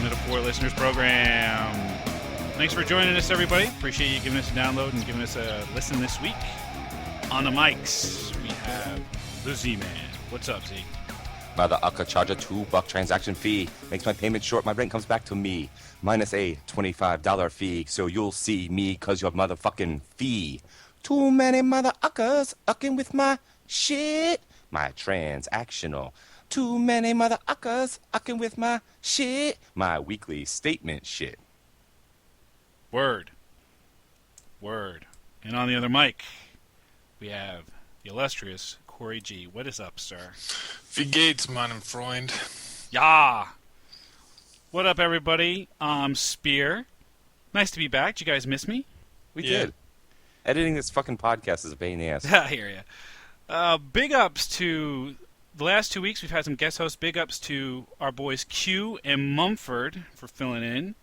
welcome to the For Listeners program. Thanks for joining us, everybody. Appreciate you giving us a download and giving us a listen this week. On the mics, we have the Z-Man. What's up, Z? Mother ucker charge a $2 transaction fee. Makes my payment short, my rent comes back to me. Minus a $25 fee, so you'll see me cause your motherfucking fee. Too many mother uckers ucking with my shit. My transactional. Too many mother uckers ucking with my shit. My weekly statement shit. Word. And on the other mic, we have the illustrious Corey G. What is up, sir? Wie geht's, meinem Freund? Yeah. What up, everybody? Spear. Nice to be back. Did you guys miss me? We did. Editing this fucking podcast is a pain in the ass. I hear ya. Big ups to the last 2 weeks. We've had some guest hosts. Big ups to our boys Q and Mumford for filling in.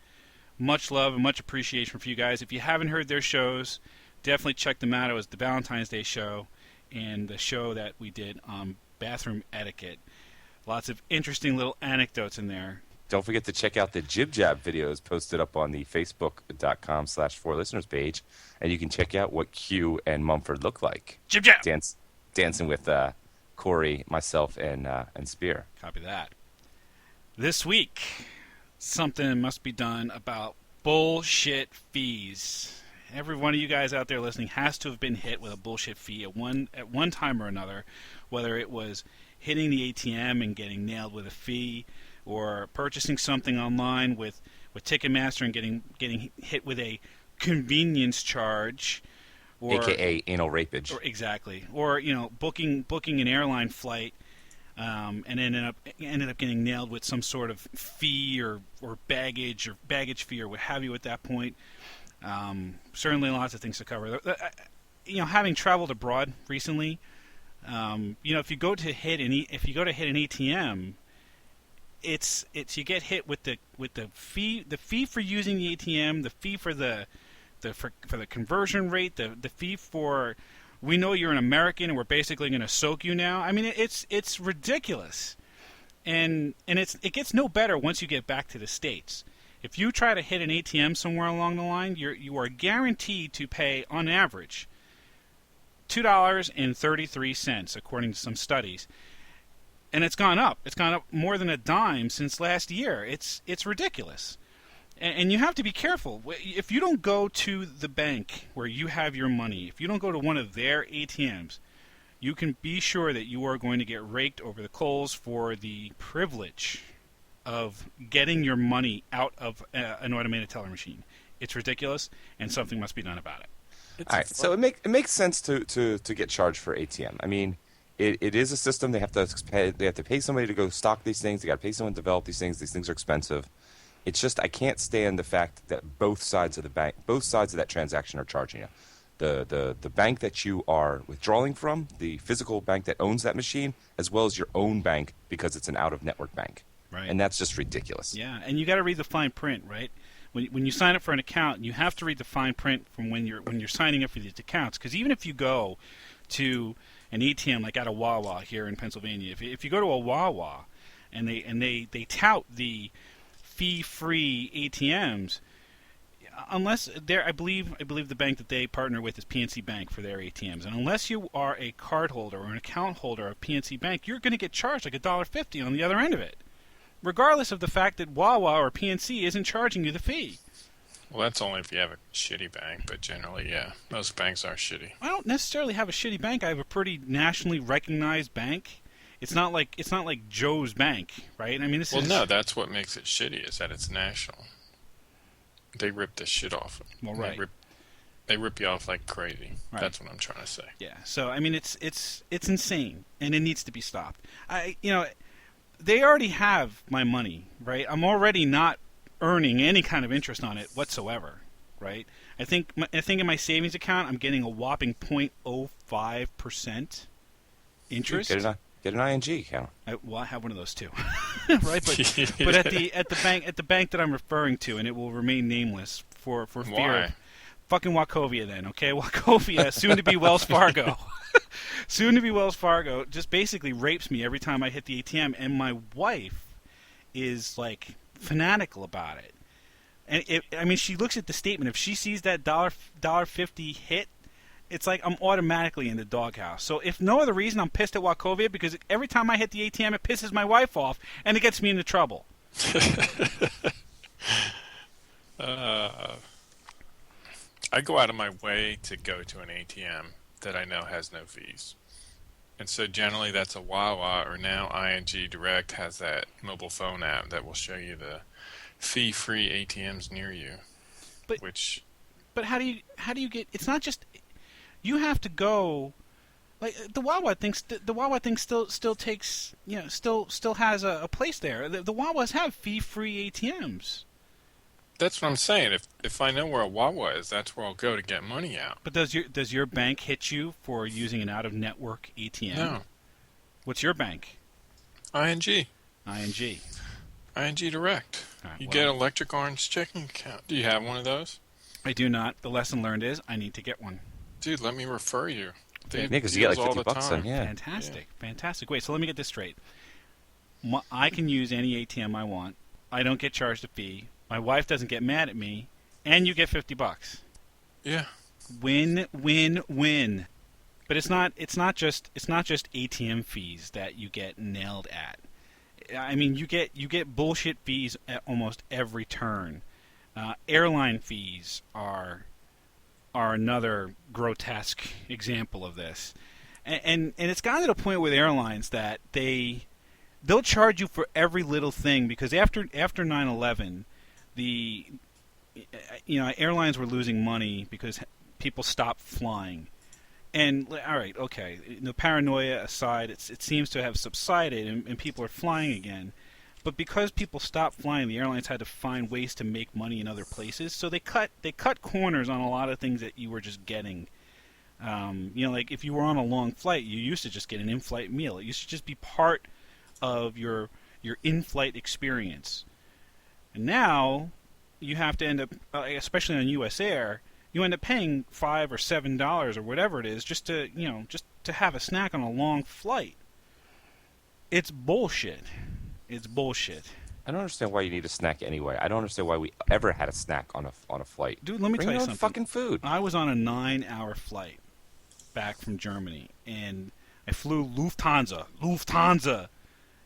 Much love and much appreciation for you guys. If you haven't heard their shows, definitely check them out. It was the Valentine's Day show and the show that we did on bathroom etiquette. Lots of interesting little anecdotes in there. Don't forget to check out the Jib Jab videos posted up on the facebook.com/4listeners page, and you can check out what Q and Mumford look like. Jib Jab! Dancing with Corey, myself, and Spear. Copy that. This week, something must be done about bullshit fees. Every one of you guys out there listening has to have been hit with a bullshit fee at one time or another, whether it was hitting the ATM and getting nailed with a fee, or purchasing something online with Ticketmaster and getting hit with a convenience charge, or AKA anal rapage. Exactly. Or booking an airline flight and ended up getting nailed with some sort of fee or baggage fee or what have you at that point. Certainly lots of things to cover. Having traveled abroad recently, if you go to hit an ATM, it's you get hit with the fee for using the ATM, the fee for the conversion rate, the fee for, we know you're an American and we're basically going to soak you now. I mean, it's ridiculous, and it gets no better once you get back to the States. If you try to hit an ATM somewhere along the line, you are guaranteed to pay, on average, $2.33, according to some studies. And it's gone up. It's gone up more than a dime since last year. It's ridiculous. And you have to be careful. If you don't go to the bank where you have your money, if you don't go to one of their ATMs, you can be sure that you are going to get raked over the coals for the privilege of getting your money out of an automated teller machine. It's ridiculous, and something must be done about it. All right, so it makes sense to get charged for ATM. I mean, it is a system. They have to pay somebody to go stock these things. They got to pay someone to develop these things. These things are expensive. It's just I can't stand the fact that both sides of that transaction are charging you. The bank that you are withdrawing from, the physical bank that owns that machine, as well as your own bank because it's an out-of-network bank. Right. And that's just ridiculous. Yeah, and you got to read the fine print, right? When you sign up for an account, you have to read the fine print from when you're signing up for these accounts. Because even if you go to an ATM like at a Wawa here in Pennsylvania, if you go to a Wawa and they tout the fee-free ATMs, unless I believe the bank that they partner with is PNC Bank for their ATMs, and unless you are a card holder or an account holder of PNC Bank, you're going to get charged like $1.50 on the other end of it, regardless of the fact that Wawa or PNC isn't charging you the fee. Well, that's only if you have a shitty bank, but generally, yeah, most banks are shitty. I don't necessarily have a shitty bank. I have a pretty nationally recognized bank. It's not like Joe's Bank, right? I mean, no, that's what makes it shitty, is that it's national. They rip this shit off. Well, right. They rip you off like crazy. Right. That's what I'm trying to say. Yeah. So I mean, it's insane, and it needs to be stopped. They already have my money, right? I'm already not earning any kind of interest on it whatsoever, right? I think in my savings account, I'm getting a whopping 0.05% interest. Get an ING account. I have one of those too, right? But at the bank that I'm referring to, and it will remain nameless for fear of fucking Wachovia. Then, okay, Wachovia, soon to be Wells Fargo, just basically rapes me every time I hit the ATM, and my wife is like fanatical about it. And I mean, she looks at the statement. If she sees that $1.50 hit, it's like I'm automatically in the doghouse. So if no other reason, I'm pissed at Wachovia because every time I hit the ATM, it pisses my wife off and it gets me into trouble. I go out of my way to go to an ATM that I know has no fees. And so generally that's a Wawa, or now ING Direct has that mobile phone app that will show you the fee-free ATMs near you. But how do you get? It's not just you have to go. Like the Wawa thing still takes, still has a place there. The Wawas have fee-free ATMs. That's what I'm saying. If I know where a Wawa is, that's where I'll go to get money out. But does your bank hit you for using an out-of-network ATM? No. What's your bank? ING. ING. ING Direct. Right, You get Electric Orange checking account. Do you have one of those? I do not. The lesson learned is I need to get one. Dude, let me refer you. They Yeah, because you get like deals all the $50 time. on, yeah. Fantastic. Wait, so let me get this straight. I can use any ATM I want. I don't get charged a fee. My wife doesn't get mad at me, and you get $50. Yeah. Win, win, win. But it's not just ATM fees that you get nailed at. I mean, you get bullshit fees at almost every turn. Airline fees are another grotesque example of this, and it's gotten to the point with airlines that they'll charge you for every little thing because after 9/11, airlines were losing money because people stopped flying. And all right, okay, the paranoia aside, it seems to have subsided and people are flying again. But because people stopped flying, the airlines had to find ways to make money in other places. So they cut corners on a lot of things that you were just getting. Like if you were on a long flight, you used to just get an in-flight meal. It used to just be part of your in-flight experience. And now you have to end up, especially on U.S. Air, you end up paying $5 or $7 or whatever it is just to have a snack on a long flight. It's bullshit. It's bullshit. I don't understand why you need a snack anyway. I don't understand why we ever had a snack on a flight. Dude, let me Bring tell you your own something. fucking food. I was on a 9-hour flight back from Germany, and I flew Lufthansa,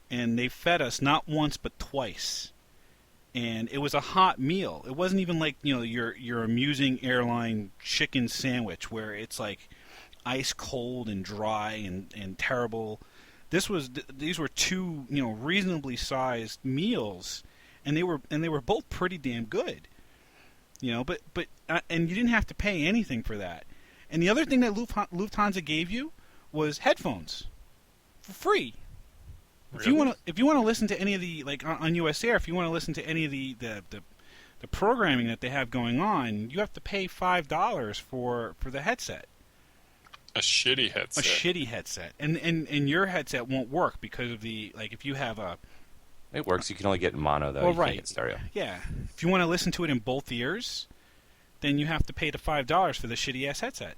and they fed us not once but twice. And it was a hot meal. It wasn't even like your amusing airline chicken sandwich where it's like ice cold and dry and terrible. These were two reasonably sized meals, and they were both pretty damn good. But and you didn't have to pay anything for that. And the other thing that Lufthansa gave you was headphones for free. Really? If you want to listen to any of the on US Air, if you want to listen to any of the programming that they have going on, you have to pay $5 for the headset. A shitty headset. A shitty headset, and your headset won't work because of if you have a. It works. You can only get mono though. Well, you right. can't get stereo. Yeah, if you want to listen to it in both ears, then you have to pay the $5 for the shitty ass headset.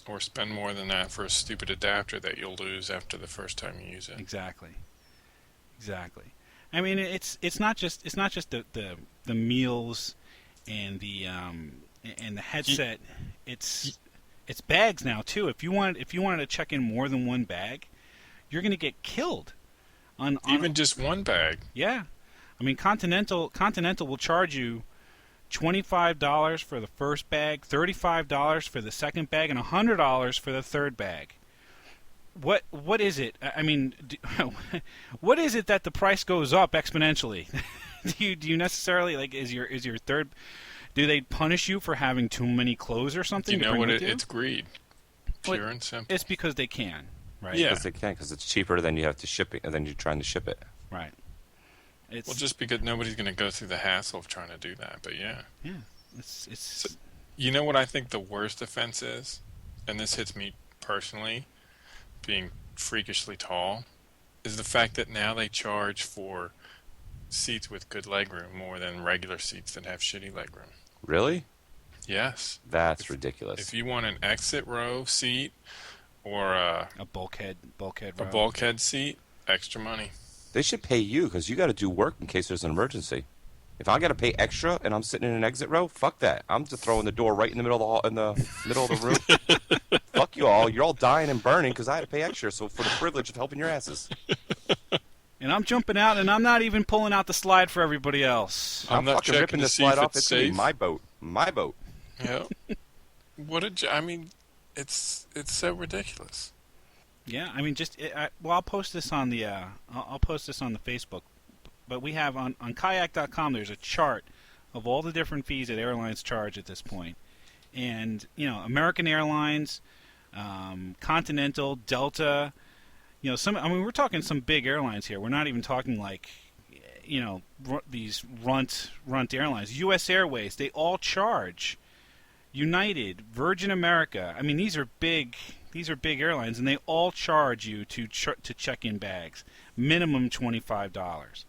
Or spend more than that for a stupid adapter that you'll lose after the first time you use it. Exactly. I mean, it's not just the meals and the headset. It's bags now too. If you wanted to check in more than one bag, you're going to get killed. Even just one bag. Yeah, I mean Continental will charge you $25 for the first bag, $35 for the second bag, and $100 for the third bag. What is it? I mean, what is it that the price goes up exponentially? do you necessarily is your third? Do they punish you for having too many clothes or something? You know what? It's greed, pure and simple. It's because they can, right? Yeah, Because they can, because it's cheaper than you have to ship it, and then you're trying to ship it. Right. Well, just because nobody's going to go through the hassle of trying to do that, but yeah. Yeah. It's. So, you know what I think the worst offense is, and this hits me personally, being freakishly tall, is the fact that now they charge for seats with good legroom more than regular seats that have shitty legroom. Really? Yes. That's ridiculous. If you want an exit row seat or a bulkhead row. bulkhead seat, extra money. They should pay you because you got to do work in case there's an emergency. If I got to pay extra and I'm sitting in an exit row, fuck that. I'm just throwing the door right in the middle of the hall, in the middle of the room. Fuck you all. You're all dying and burning because I had to pay extra. So for the privilege of helping your asses, And I'm jumping out, and I'm not even pulling out the slide for everybody else. I'm not fucking checking ripping to the see slide if off. it's It's gonna be safe. my boat. My boat. Yeah. I mean, it's so ridiculous. Yeah, I mean, I'll post this on the I'll post this on the Facebook. But we have on kayak.com. There's a chart of all the different fees that airlines charge at this point, and American Airlines, Continental, Delta. We're talking some big airlines here. We're not even talking like, these runt airlines. U.S. Airways, they all charge. United, Virgin America. I mean, these are big airlines, and they all charge you to check in bags. Minimum $25.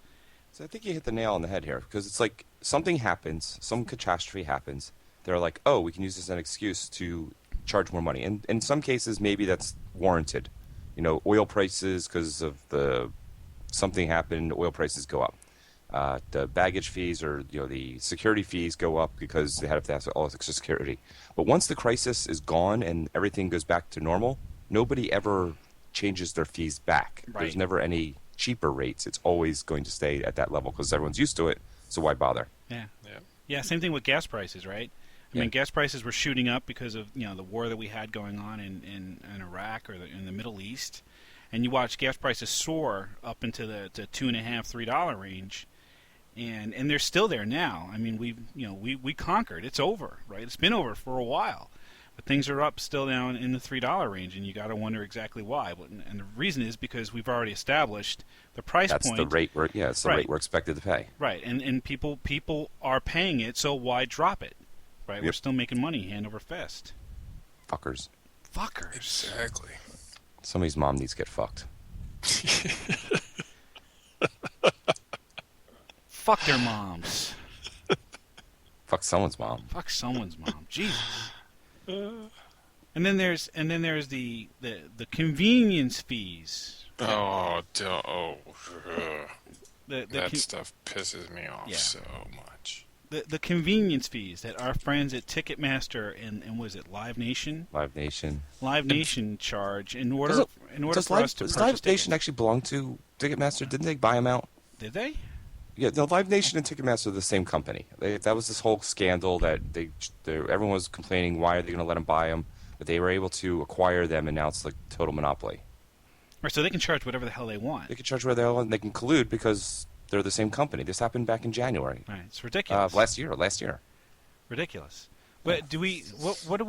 So I think you hit the nail on the head here because it's like something happens, some catastrophe happens. They're like, oh, we can use this as an excuse to charge more money. And in some cases, maybe that's warranted. Oil prices, because of something happened, oil prices go up. The baggage fees or the security fees go up because they have to have all this extra security. But once the crisis is gone and everything goes back to normal, nobody ever changes their fees back. Right. There's never any cheaper rates. It's always going to stay at that level because everyone's used to it. So why bother? Yeah. Same thing with gas prices, right? I mean, gas prices were shooting up because of the war that we had going on in Iraq or in the Middle East, and you watch gas prices soar up into the $2.50–3 range, and they're still there now. I mean, we conquered. It's over, right? It's been over for a while, but things are up still down in the $3 range, and you got to wonder exactly why. And the reason is because we've already established the price point. That's the rate rate we're expected to pay. Right, and people are paying it, so why drop it? Right, We're still making money hand over fist. Fuckers. Exactly. Somebody's mom needs to get fucked. Fuck their moms. Fuck someone's mom. Fuck someone's mom. Jesus. And then there's the convenience fees. That The stuff pisses me off so much. The convenience fees that our friends at Ticketmaster and was it Live Nation? Live Nation charge in order for us to does purchase Live tickets. Nation actually belong to Ticketmaster? Didn't they buy them out? Did they? Yeah, no, Live Nation and Ticketmaster are the same company. That was this whole scandal that everyone was complaining, why are they going to let them buy them? But they were able to acquire them, and now it's like total monopoly. Right, so they can charge whatever the hell they want. They can charge whatever they want. They can collude because they're the same company. This happened back in January. Right, it's ridiculous. Last year. Ridiculous. But what are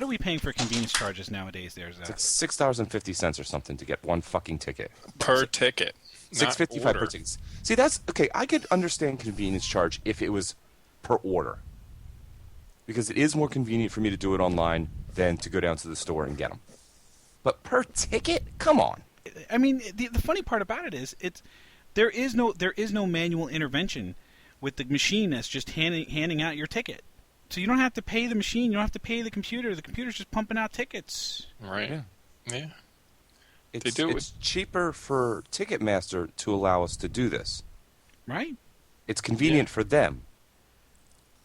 we paying for convenience charges nowadays? There, Zach? It's like $6.50 or something to get one fucking ticket. Per ticket. $6.55 per ticket. See, that's okay. I could understand convenience charge if it was per order, because it is more convenient for me to do it online than to go down to the store and get them. But per ticket, come on. I mean, the funny part about it is there is no manual intervention with the machine that's just handing out your ticket. So you don't have to pay the machine. You don't have to pay the computer. The computer's just pumping out tickets. Right. Yeah. It's cheaper for Ticketmaster to allow us to do this. Right. It's convenient for them.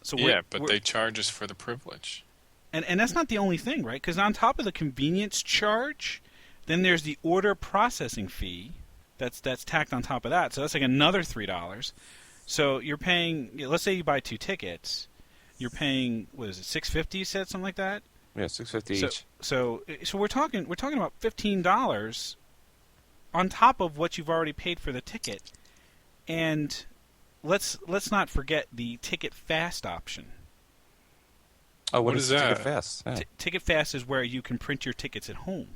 So but they charge us for the privilege. And that's not the only thing, right? Because on top of the convenience charge, then there's the order processing fee that's tacked on top of that. So that's like another $3. So you're paying. Let's say you buy 2 tickets, you're paying what is it, $6.50? You said something like that. Yeah, $6.50 each. So we're talking about $15 on top of what you've already paid for the ticket, and let's not forget the Ticket Fast option. Oh, what is that? Ticket Fast? Yeah. Ticket Fast is where you can print your tickets at home.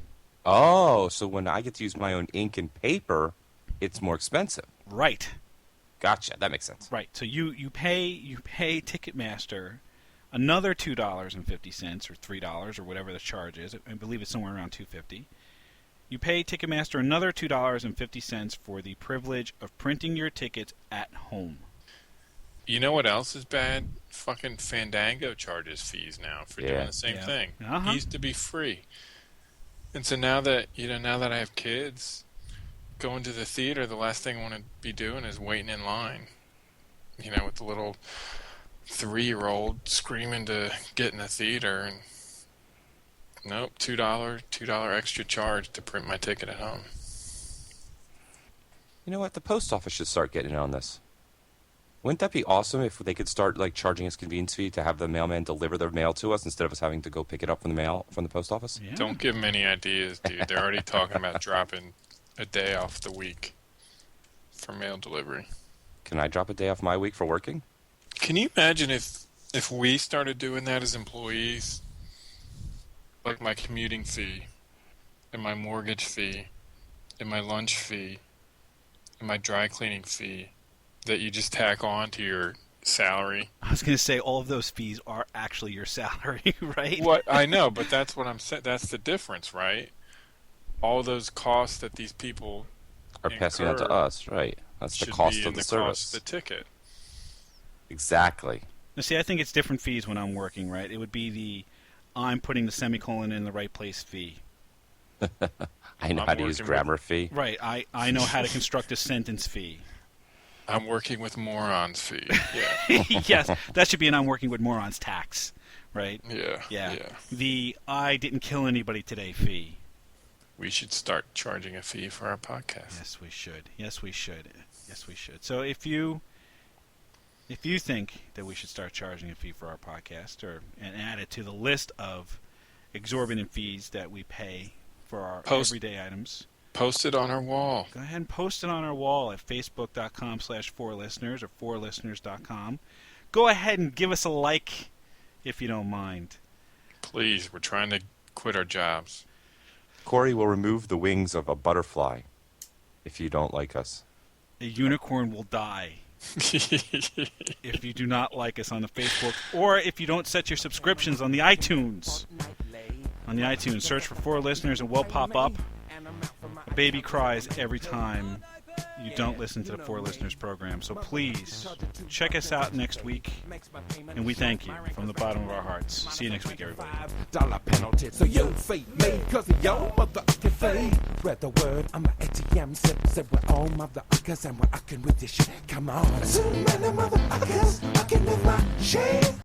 Oh, so when I get to use my own ink and paper, it's more expensive. Right. Gotcha. That makes sense. Right. So you pay Ticketmaster another $2.50 or $3 or whatever the charge is. I believe it's somewhere around $2.50. You pay Ticketmaster another $2.50 for the privilege of printing your tickets at home. You know what else is bad? Fucking Fandango charges fees now for doing the same thing. It used to be free. And so now that I have kids, going to the theater, the last thing I want to be doing is waiting in line. With the little 3-year-old screaming to get in the theater, and nope, $2 extra charge to print my ticket at home. You know what? The post office should start getting in on this. Wouldn't that be awesome if they could start charging us convenience fee to have the mailman deliver their mail to us instead of us having to go pick it up from the post office? Yeah. Don't give them any ideas, dude. They're already talking about dropping a day off the week for mail delivery. Can I drop a day off my week for working? Can you imagine if we started doing that as employees? Like my commuting fee, and my mortgage fee, and my lunch fee, and my dry cleaning fee, that you just tack on to your salary. I was going to say all of those fees are actually your salary, right? What I know, but that's what I'm saying. That's the difference, right? All those costs that these people Are passing on to us, right? That's the cost of the service. Cost of the ticket. Exactly. Now, see, I think it's different fees when I'm working, right? It would be I'm putting the semicolon in the right place fee. I know how to use grammar fee. Right. I know how to construct a sentence fee. I'm working with morons fee. Yeah. Yes, that should be an I'm working with morons tax, right? Yeah. The I didn't kill anybody today fee. We should start charging a fee for our podcast. Yes, we should. So if you think that we should start charging a fee for our podcast and add it to the list of exorbitant fees that we pay for our everyday items, post it on our wall. Go ahead and post it on our wall at facebook.com/4listeners or 4listeners.com. Go ahead and give us a like if you don't mind. Please, we're trying to quit our jobs. Corey will remove the wings of a butterfly if you don't like us. A unicorn will die if you do not like us on the Facebook, or if you don't set your subscriptions on the iTunes. On the iTunes, search for 4 listeners and we'll pop up. A baby cries every time you don't listen to the 4 Listeners program. So please, check us out next week. And we thank you from the bottom of our hearts. See you next week, everybody. $5 penalty. So you fake me, cause of your motherfucking fade. Spread the word, I'm an ATM sip. We're all motherfuckers and we're fucking with this shit. Come on. Too many motherfuckers fucking with my shit.